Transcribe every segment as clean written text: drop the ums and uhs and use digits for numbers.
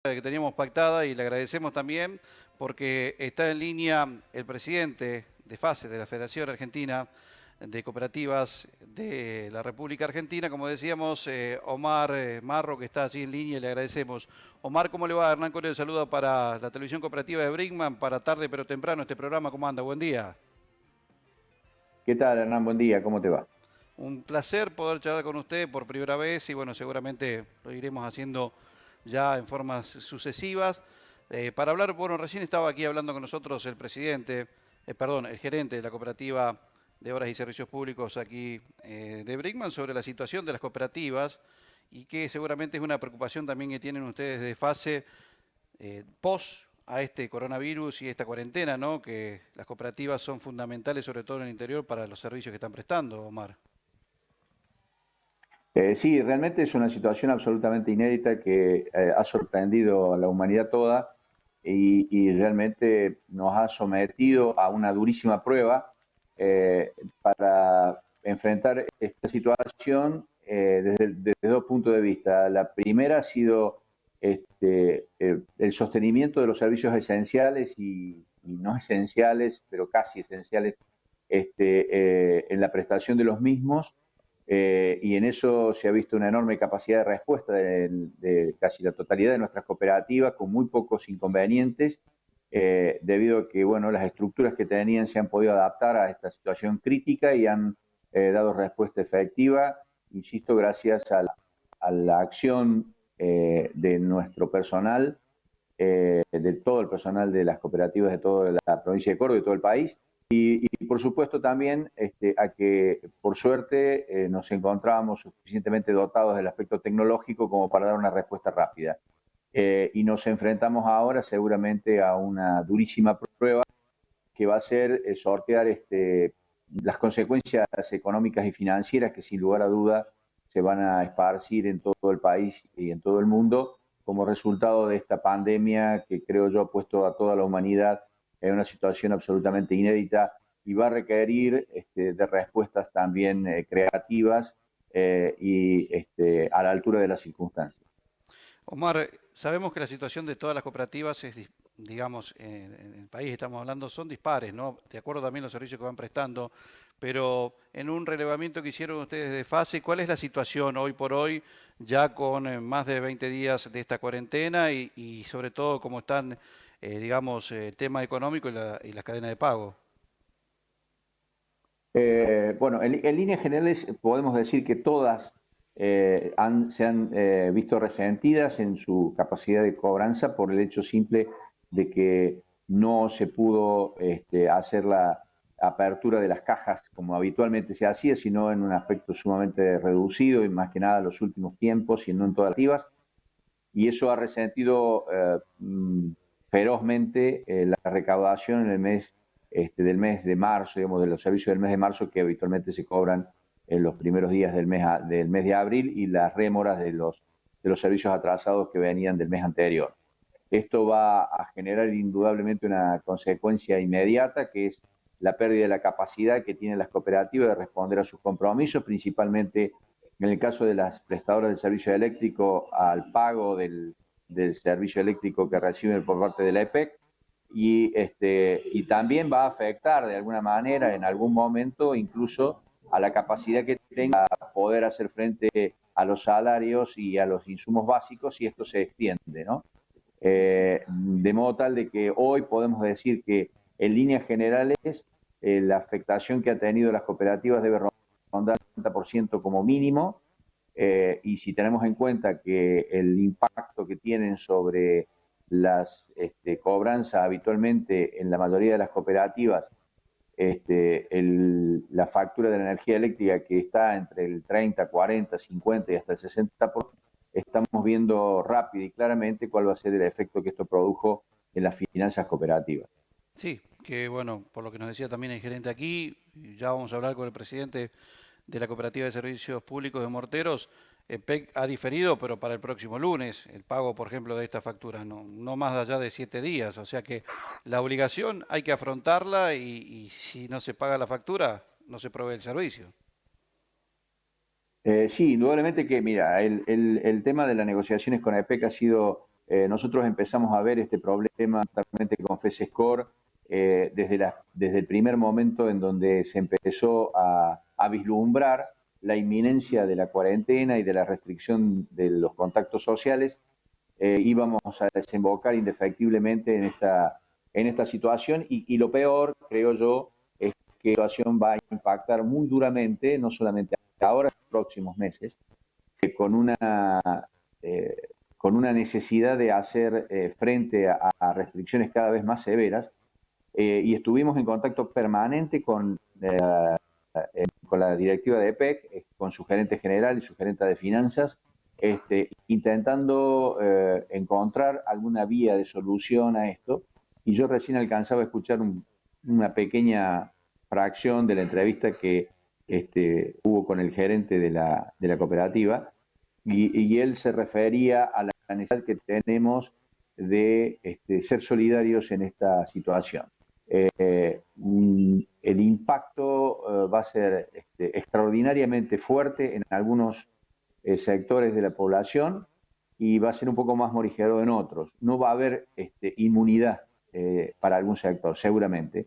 que teníamos pactada y le agradecemos también porque está en línea el presidente de FACE, de la Federación Argentina de Cooperativas de la República Argentina, como decíamos, Omar Marro, que está allí en línea y le agradecemos. Omar, ¿cómo le va? Hernán Correa, saluda para la televisión cooperativa de Brinkman, para tarde pero temprano este programa. ¿Cómo anda? Buen día. ¿Qué tal, Hernán? Buen día, ¿cómo te va? Un placer poder charlar con usted por primera vez y bueno, seguramente lo iremos haciendo ya en formas sucesivas. Para hablar, bueno, recién estaba aquí hablando con nosotros el presidente, perdón, el gerente de la cooperativa de obras y servicios públicos aquí de Brinkman sobre la situación de las cooperativas y que seguramente es una preocupación también que tienen ustedes de fase post a este coronavirus y esta cuarentena, ¿no? Que las cooperativas son fundamentales, sobre todo en el interior, para los servicios que están prestando, Omar. Sí, realmente es una situación absolutamente inédita que ha sorprendido a la humanidad toda y realmente nos ha sometido a una durísima prueba para enfrentar esta situación desde dos puntos de vista. La primera ha sido el sostenimiento de los servicios esenciales y no esenciales, pero casi esenciales en la prestación de los mismos. Y en eso se ha visto una enorme capacidad de respuesta de casi la totalidad de nuestras cooperativas con muy pocos inconvenientes, debido a que bueno, las estructuras que tenían se han podido adaptar a esta situación crítica y han dado respuesta efectiva, insisto, gracias a la acción de nuestro personal, de todo el personal de las cooperativas de toda la provincia de Córdoba y de todo el país. Y por supuesto también a que por suerte nos encontrábamos suficientemente dotados del aspecto tecnológico como para dar una respuesta rápida. Y nos enfrentamos ahora seguramente a una durísima prueba que va a ser sortear las consecuencias económicas y financieras que sin lugar a duda se van a esparcir en todo el país y en todo el mundo como resultado de esta pandemia que creo yo ha puesto a toda la humanidad en una situación absolutamente inédita y va a requerir de respuestas también creativas a la altura de las circunstancias. Omar, sabemos que la situación de todas las cooperativas es, digamos, en el país estamos hablando, son dispares, ¿no? De acuerdo también a los servicios que van prestando, pero en un relevamiento que hicieron ustedes de fase, ¿cuál es la situación hoy por hoy, ya con más de 20 días de esta cuarentena y sobre todo cómo están, digamos, el tema económico y las cadenas de pago? Bueno, en líneas generales podemos decir que todas se han visto resentidas en su capacidad de cobranza por el hecho simple de que no se pudo hacer la apertura de las cajas como habitualmente se hacía, sino en un aspecto sumamente reducido y más que nada en los últimos tiempos y no en todas las activas. Y eso ha resentido ferozmente la recaudación en el mes del mes de marzo, digamos, de los servicios del mes de marzo que habitualmente se cobran en los primeros días del mes de abril y las rémoras de los servicios atrasados que venían del mes anterior. Esto va a generar indudablemente una consecuencia inmediata, que es la pérdida de la capacidad que tienen las cooperativas de responder a sus compromisos, principalmente en el caso de las prestadoras del servicio eléctrico al pago del servicio eléctrico que reciben por parte de la EPEC. Y también va a afectar de alguna manera, en algún momento, incluso a la capacidad que tenga para poder hacer frente a los salarios y a los insumos básicos si esto se extiende, ¿no? De modo tal de que hoy podemos decir que en líneas generales la afectación que ha tenido las cooperativas debe rondar el 30% como mínimo, y si tenemos en cuenta que el impacto que tienen sobre las cobranzas habitualmente en la mayoría de las cooperativas, la factura de la energía eléctrica que está entre el 30, 40, 50 y hasta el 60%, estamos viendo rápido y claramente cuál va a ser el efecto que esto produjo en las finanzas cooperativas. Sí, que bueno, por lo que nos decía también el gerente aquí, y ya vamos a hablar con el presidente de la Cooperativa de Servicios Públicos de Morteros. PEC ha diferido, pero para el próximo lunes, el pago, por ejemplo, de esta factura, no más allá de 7 días. O sea que la obligación hay que afrontarla y si no se paga la factura, no se provee el servicio. Sí, indudablemente que, mira, el tema de las negociaciones con EPEC ha sido Nosotros empezamos a ver este problema actualmente con FESESCOR desde el primer momento en donde se empezó a vislumbrar la inminencia de la cuarentena y de la restricción de los contactos sociales. Íbamos a desembocar indefectiblemente en esta situación y lo peor, creo yo, es que la situación va a impactar muy duramente, no solamente ahora, en los próximos meses, con eh, con una necesidad de hacer frente a restricciones cada vez más severas. Y estuvimos en contacto permanente con la directiva de EPEC, con su gerente general y su gerente de finanzas, intentando encontrar alguna vía de solución a esto. Y yo recién alcanzaba a escuchar una pequeña fracción de la entrevista que hubo con el gerente de la cooperativa, y él se refería a la necesidad que tenemos de ser solidarios en esta situación. El impacto va a ser extraordinariamente fuerte en algunos sectores de la población y va a ser un poco más morigero en otros. No va a haber inmunidad para algún sector, seguramente,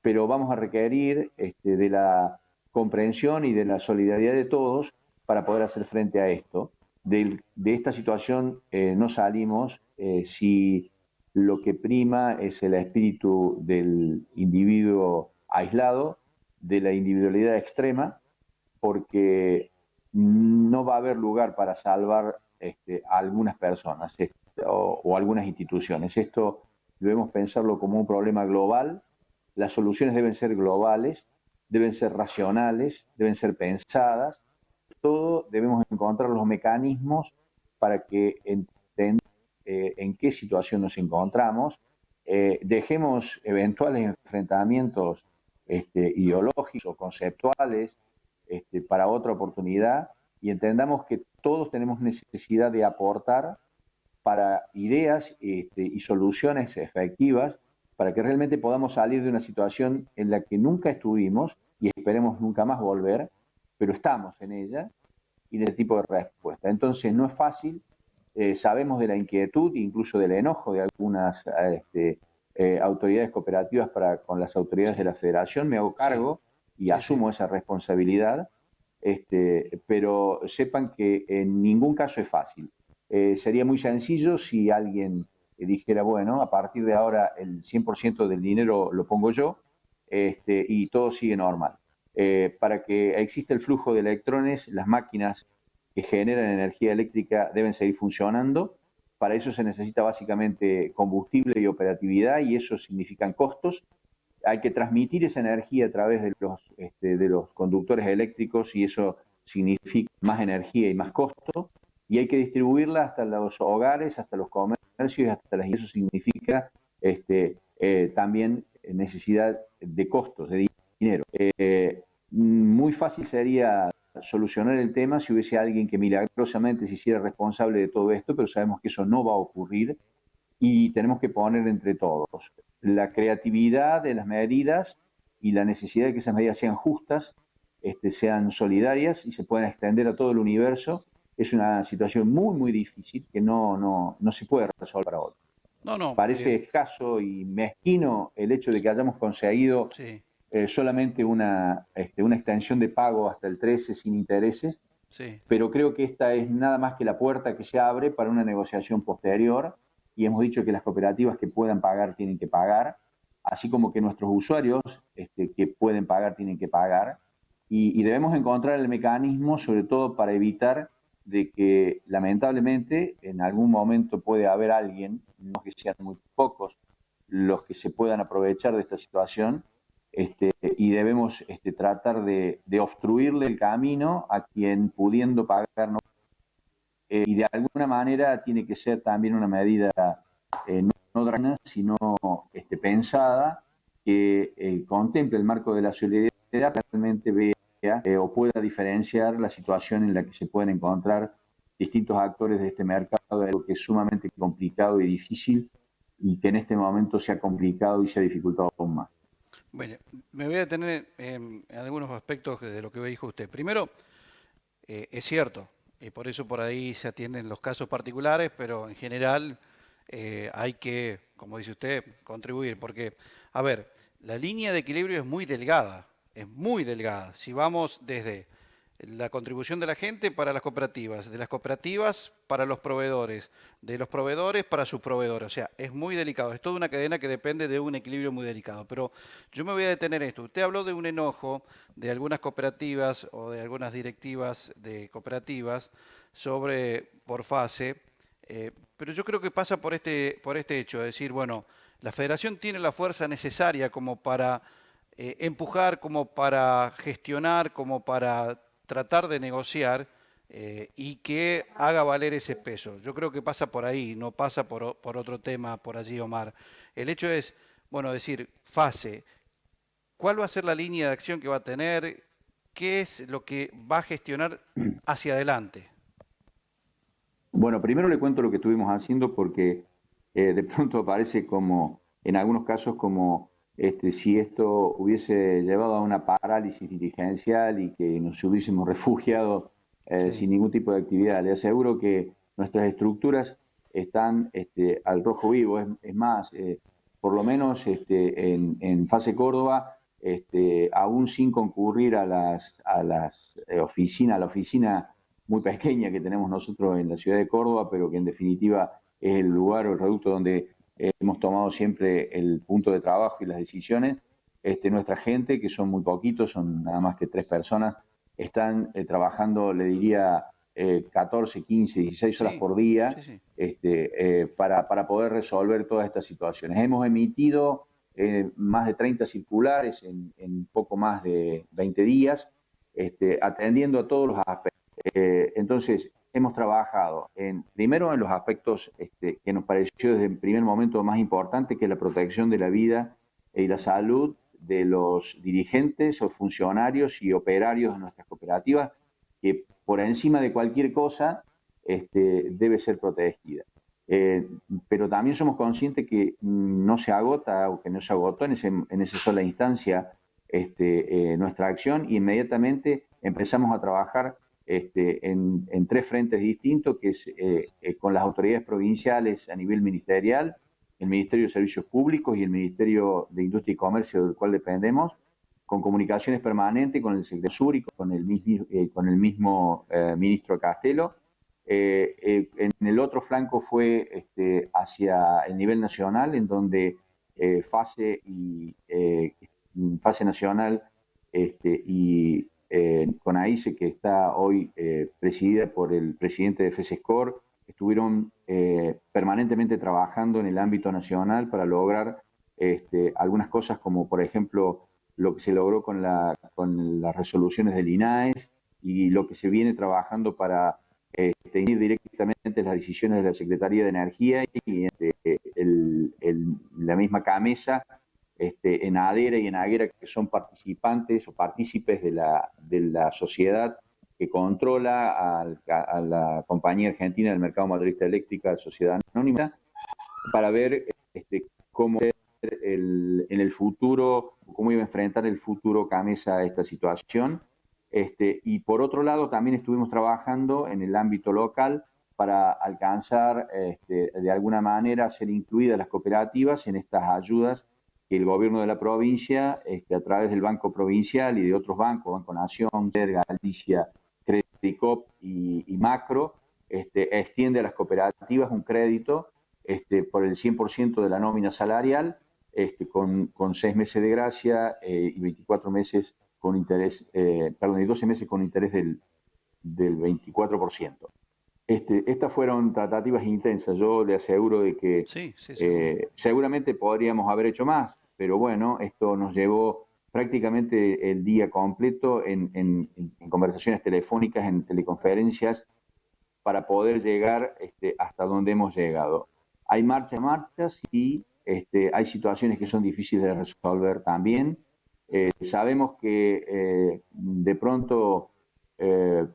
pero vamos a requerir de la comprensión y de la solidaridad de todos para poder hacer frente a esto. De esta situación no salimos si lo que prima es el espíritu del individuo aislado, de la individualidad extrema, porque no va a haber lugar para salvar a algunas personas o algunas instituciones. Esto debemos pensarlo como un problema global. Las soluciones deben ser globales, deben ser racionales, deben ser pensadas. Todo debemos encontrar los mecanismos para que entendamos en qué situación nos encontramos, dejemos eventuales enfrentamientos ideológicos o conceptuales para otra oportunidad y entendamos que todos tenemos necesidad de aportar para ideas y soluciones efectivas para que realmente podamos salir de una situación en la que nunca estuvimos y esperemos nunca más volver, pero estamos en ella y de ese tipo de respuesta. Entonces no es fácil, sabemos de la inquietud, incluso del enojo de algunas autoridades cooperativas con las autoridades de la federación, me hago cargo y asumo esa responsabilidad, pero sepan que en ningún caso es fácil. Sería muy sencillo si alguien dijera, bueno, a partir de ahora el 100% del dinero lo pongo yo y todo sigue normal. Para que exista el flujo de electrones, las máquinas que generan energía eléctrica deben seguir funcionando. Para eso se necesita básicamente combustible y operatividad, y eso significan costos. Hay que transmitir esa energía a través de los conductores eléctricos y eso significa más energía y más costo. Y hay que distribuirla hasta los hogares, hasta los comercios, hasta las... Eso significa también necesidad de costos, de dinero. Muy fácil sería solucionar el tema si hubiese alguien que milagrosamente se hiciera responsable de todo esto, pero sabemos que eso no va a ocurrir y tenemos que poner entre todos la creatividad de las medidas y la necesidad de que esas medidas sean justas, sean solidarias y se puedan extender a todo el universo. Es una situación muy, muy difícil que no se puede resolver para otros. No, no. Parece escaso y mezquino el hecho de que hayamos conseguido solamente una extensión de pago hasta el 13 sin intereses, pero creo que esta es nada más que la puerta que se abre para una negociación posterior y hemos dicho que las cooperativas que puedan pagar tienen que pagar, así como que nuestros usuarios que pueden pagar tienen que pagar y debemos encontrar el mecanismo sobre todo para evitar de que lamentablemente en algún momento puede haber alguien, no que sean muy pocos, los que se puedan aprovechar de esta situación y debemos tratar de obstruirle el camino a quien pudiendo pagar no. Y de alguna manera tiene que ser también una medida no drástica, sino pensada, que contemple el marco de la solidaridad, realmente vea o pueda diferenciar la situación en la que se pueden encontrar distintos actores de este mercado, algo que es sumamente complicado y difícil y que en este momento se ha complicado y se ha dificultado aún más. Bueno, me voy a detener en algunos aspectos de lo que dijo usted. Primero, es cierto, y por eso por ahí se atienden los casos particulares, pero en general hay que, como dice usted, contribuir, porque, a ver, la línea de equilibrio es muy delgada, es muy delgada. Si vamos desde la contribución de la gente para las cooperativas, de las cooperativas para los proveedores, de los proveedores para sus proveedores. O sea, es muy delicado. Es toda una cadena que depende de un equilibrio muy delicado. Pero yo me voy a detener en esto. Usted habló de un enojo de algunas cooperativas o de algunas directivas de cooperativas sobre por fase. Pero yo creo que pasa por este hecho, es decir, bueno, la federación tiene la fuerza necesaria como para empujar, como para gestionar, como para tratar de negociar y que haga valer ese peso. Yo creo que pasa por ahí, no pasa por otro tema por allí, Omar. El hecho es, bueno, decir, fase, ¿cuál va a ser la línea de acción que va a tener? ¿Qué es lo que va a gestionar hacia adelante? Bueno, primero le cuento lo que estuvimos haciendo porque de pronto parece como, en algunos casos, como si esto hubiese llevado a una parálisis dirigencial y que nos hubiésemos refugiado Sí, sin ningún tipo de actividad. Le aseguro que nuestras estructuras están al rojo vivo. Es más, por lo menos en fase Córdoba, aún sin concurrir a las oficinas, a la oficina muy pequeña que tenemos nosotros en la ciudad de Córdoba, pero que en definitiva es el lugar o el reducto donde hemos tomado siempre el punto de trabajo y las decisiones. Nuestra gente, que son muy poquitos, son nada más que 3 personas, están trabajando, le diría, 14, 15, 16 horas sí, por día sí, sí. para poder resolver todas estas situaciones. Hemos emitido más de 30 circulares en poco más de 20 días, atendiendo a todos los aspectos. Entonces, hemos trabajado primero en los aspectos que nos pareció desde el primer momento más importante, que es la protección de la vida y la salud de los dirigentes o funcionarios y operarios de nuestras cooperativas, que por encima de cualquier cosa debe ser protegida. Eh, pero también somos conscientes que no se agota o que no se agotó en esa sola instancia nuestra acción, y inmediatamente empezamos a trabajar en 3 frentes distintos, que es con las autoridades provinciales a nivel ministerial, el Ministerio de Servicios Públicos y el Ministerio de Industria y Comercio, del cual dependemos, con comunicaciones permanentes con el Secretario Sur y con el mismo ministro Castelo. En el otro flanco fue hacia el nivel nacional, en donde fase nacional y con AICE, que está hoy presidida por el presidente de FESESCOR, estuvieron permanentemente trabajando en el ámbito nacional para lograr algunas cosas, como por ejemplo lo que se logró con las resoluciones del INAES y lo que se viene trabajando para ir directamente las decisiones de la Secretaría de Energía y la misma CAMESA, en ADERA y en AGUERA, que son participantes o partícipes de la sociedad que controla a la Compañía Argentina del Mercado Mayorista Eléctrica, Sociedad Anónima, para ver cómo en el futuro, cómo iba a enfrentar el futuro CAMESA a esta situación. Y por otro lado, también estuvimos trabajando en el ámbito local para alcanzar, de alguna manera, ser incluidas las cooperativas en estas ayudas que el gobierno de la provincia, a través del Banco Provincial y de otros bancos, Banco Nación, Galicia, Credicop y Macro, extiende a las cooperativas un crédito por el 100% de la nómina salarial, con 6 meses de gracia y 24 meses con interés, perdón, y 12 meses con interés del 24%. Estas fueron tratativas intensas. Yo le aseguro de que Sí, sí, seguro. seguramente podríamos haber hecho más, pero bueno, esto nos llevó prácticamente el día completo en conversaciones telefónicas, en teleconferencias, para poder llegar hasta donde hemos llegado. Hay marchas y hay situaciones que son difíciles de resolver también. Sabemos que de pronto eh,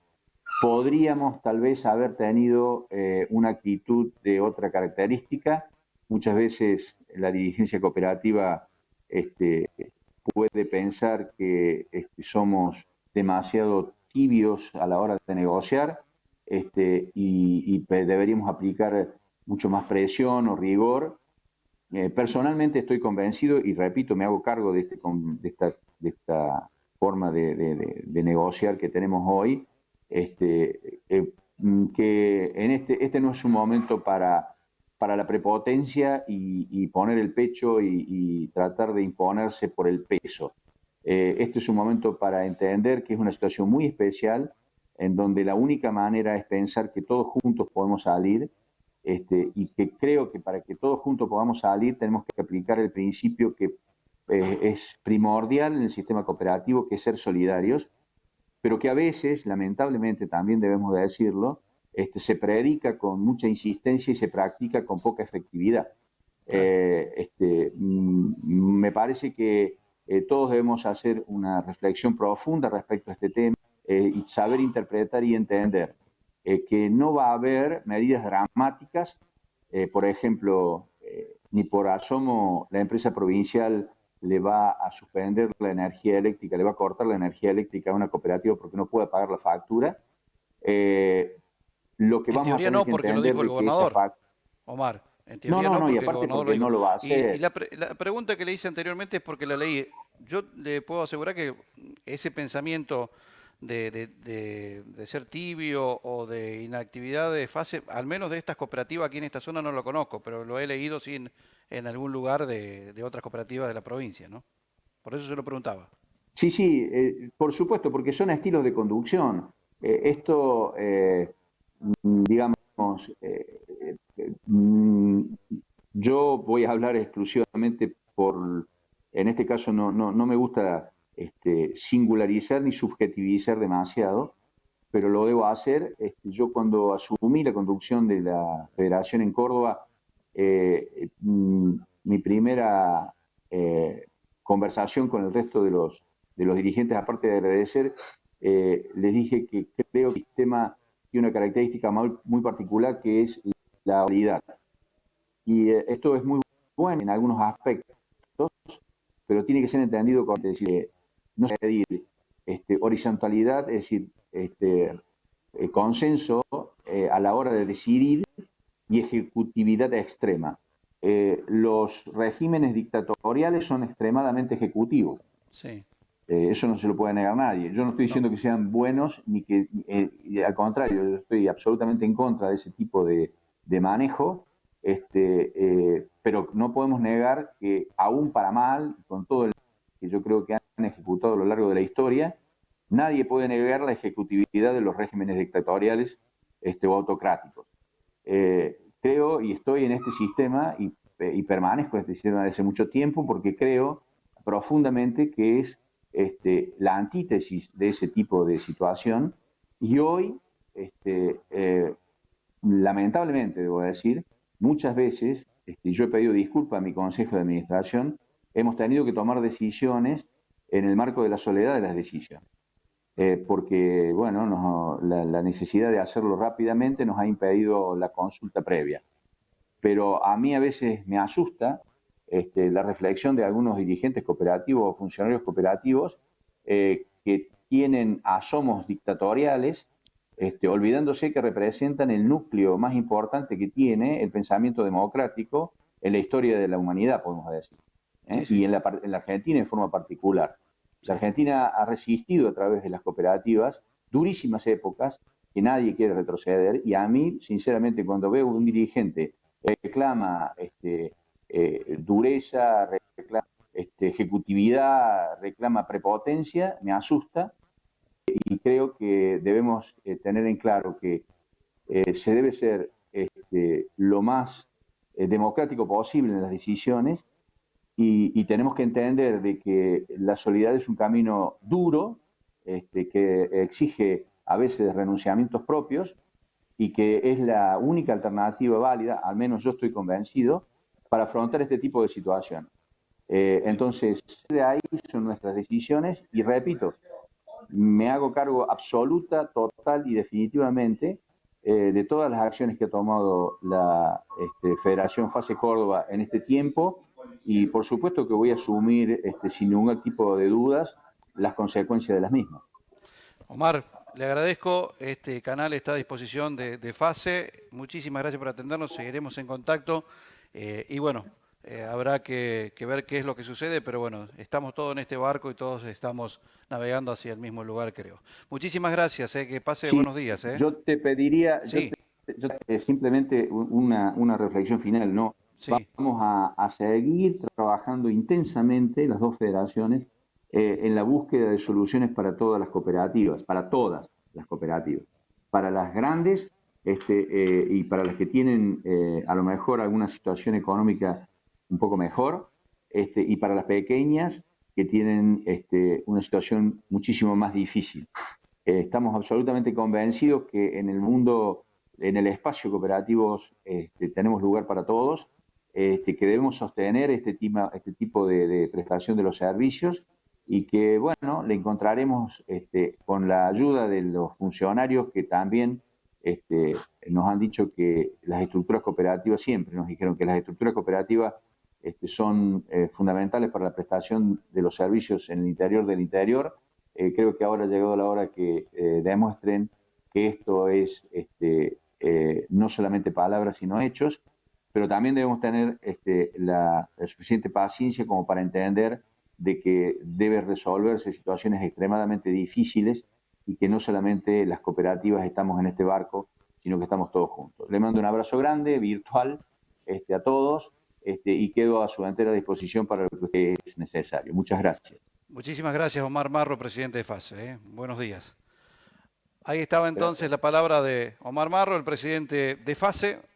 podríamos tal vez haber tenido una actitud de otra característica. Muchas veces la dirigencia cooperativa puede pensar que somos demasiado tibios a la hora de negociar, y deberíamos aplicar mucho más presión o rigor. Personalmente estoy convencido, y repito, me hago cargo de esta forma de negociar que tenemos hoy, que en este no es un momento para la prepotencia y poner el pecho y tratar de imponerse por el peso. Este es un momento para entender que es una situación muy especial, en donde la única manera es pensar que todos juntos podemos salir, y que creo que para que todos juntos podamos salir tenemos que aplicar el principio que es primordial en el sistema cooperativo, que es ser solidarios, pero que a veces, lamentablemente también debemos de decirlo, se predica con mucha insistencia y se practica con poca efectividad. Claro. Me parece que todos debemos hacer una reflexión profunda respecto a este tema, y saber interpretar y entender que no va a haber medidas dramáticas, por ejemplo, ni por asomo la empresa provincial le va a suspender la energía eléctrica, le va a cortar la energía eléctrica a una cooperativa porque no puede pagar la factura. Eh, lo que En vamos a teoría tener no, que porque lo entender dijo el de que esa gobernador, factura... Omar. En No, teoría no, no, no, y porque el aparte gobernador lo porque dijo. no lo va a Y hacer. la pregunta que le hice anteriormente es porque la leí. Yo le puedo asegurar que ese pensamiento de ser tibio o de inactividad de fase, al menos de estas cooperativas aquí en esta zona no lo conozco, pero lo he leído sí en algún lugar de otras cooperativas de la provincia, ¿no? Por eso se lo preguntaba. Sí, sí, por supuesto, porque son estilos de conducción. Esto, digamos, mm, yo voy a hablar exclusivamente en este caso no me gusta singularizar ni subjetivizar demasiado, pero lo debo hacer. Yo cuando asumí la conducción de la federación en Córdoba, mi primera conversación con el resto de los dirigentes, aparte de agradecer, les dije que creo que el sistema tiene una característica muy particular, que es la oralidad. Y esto es muy bueno en algunos aspectos, pero tiene que ser entendido como decir, no se puede pedir horizontalidad, es decir, consenso a la hora de decidir, y ejecutividad extrema. Los regímenes dictatoriales son extremadamente ejecutivos. Sí, Eso no se lo puede negar nadie. Yo no estoy no, diciendo que sean buenos, ni que, al contrario, yo estoy absolutamente en contra de ese tipo de manejo, pero no podemos negar que aún para mal, con todo el que yo creo que han ejecutado a lo largo de la historia, nadie puede negar la ejecutividad de los regímenes dictatoriales o autocráticos. Creo y estoy en este sistema y permanezco en este sistema desde hace mucho tiempo, porque creo profundamente que es la antítesis de ese tipo de situación. Y hoy, lamentablemente, debo decir, muchas veces, yo he pedido disculpas a mi consejo de administración, hemos tenido que tomar decisiones en el marco de la soledad de las decisiones. Porque, bueno, la necesidad de hacerlo rápidamente nos ha impedido la consulta previa. Pero a mí a veces me asusta la reflexión de algunos dirigentes cooperativos o funcionarios cooperativos, que tienen asomos dictatoriales, olvidándose que representan el núcleo más importante que tiene el pensamiento democrático en la historia de la humanidad, podemos decir. sí, Y sí, en la Argentina en forma particular. La sí. Argentina ha resistido a través de las cooperativas durísimas épocas que nadie quiere retroceder, y a mí, sinceramente, cuando veo un dirigente reclama dureza, reclama ejecutividad, reclama prepotencia, me asusta, y creo que debemos tener en claro que se debe ser lo más democrático posible en las decisiones, y tenemos que entender de que la solidaridad es un camino duro, que exige a veces renunciamientos propios, y que es la única alternativa válida, al menos yo estoy convencido, para afrontar este tipo de situaciones. Bien. Entonces, de ahí son nuestras decisiones, y repito, me hago cargo absoluta, total y definitivamente de todas las acciones que ha tomado la Federación FASE Córdoba en este tiempo, y por supuesto que voy a asumir sin ningún tipo de dudas las consecuencias de las mismas. Omar, Le agradezco, este canal está a disposición de FASE. Muchísimas gracias por atendernos, seguiremos en contacto y bueno, habrá que ver qué es lo que sucede, pero bueno, estamos todos en este barco y todos estamos navegando hacia el mismo lugar, creo. Muchísimas gracias, que pase Sí, buenos días. yo te pediría, Sí, simplemente una reflexión final, ¿no? sí, Vamos a seguir trabajando intensamente las dos federaciones en la búsqueda de soluciones para todas las cooperativas, para todas las cooperativas, para las grandes y para las que tienen a lo mejor alguna situación económica un poco mejor, y para las pequeñas que tienen una situación muchísimo más difícil. Estamos absolutamente convencidos que en el mundo, en el espacio cooperativo, tenemos lugar para todos, que debemos sostener este tipo de prestación de los servicios y que, bueno, le encontraremos con la ayuda de los funcionarios que también este, nos han dicho que las estructuras cooperativas, siempre nos dijeron que las estructuras cooperativas son fundamentales para la prestación de los servicios en el interior del interior. Creo que ahora ha llegado la hora que demuestren que esto es no solamente palabras, sino hechos, pero también debemos tener la suficiente paciencia como para entender de que debe resolverse situaciones extremadamente difíciles y que no solamente las cooperativas estamos en este barco, sino que estamos todos juntos. Le mando un abrazo grande, virtual, a todos, y quedo a su entera disposición para lo que es necesario. Muchas gracias. muchísimas gracias, Omar Marro, presidente de FASE. Buenos días. Ahí estaba entonces Gracias. la palabra de Omar Marro, el presidente de FASE.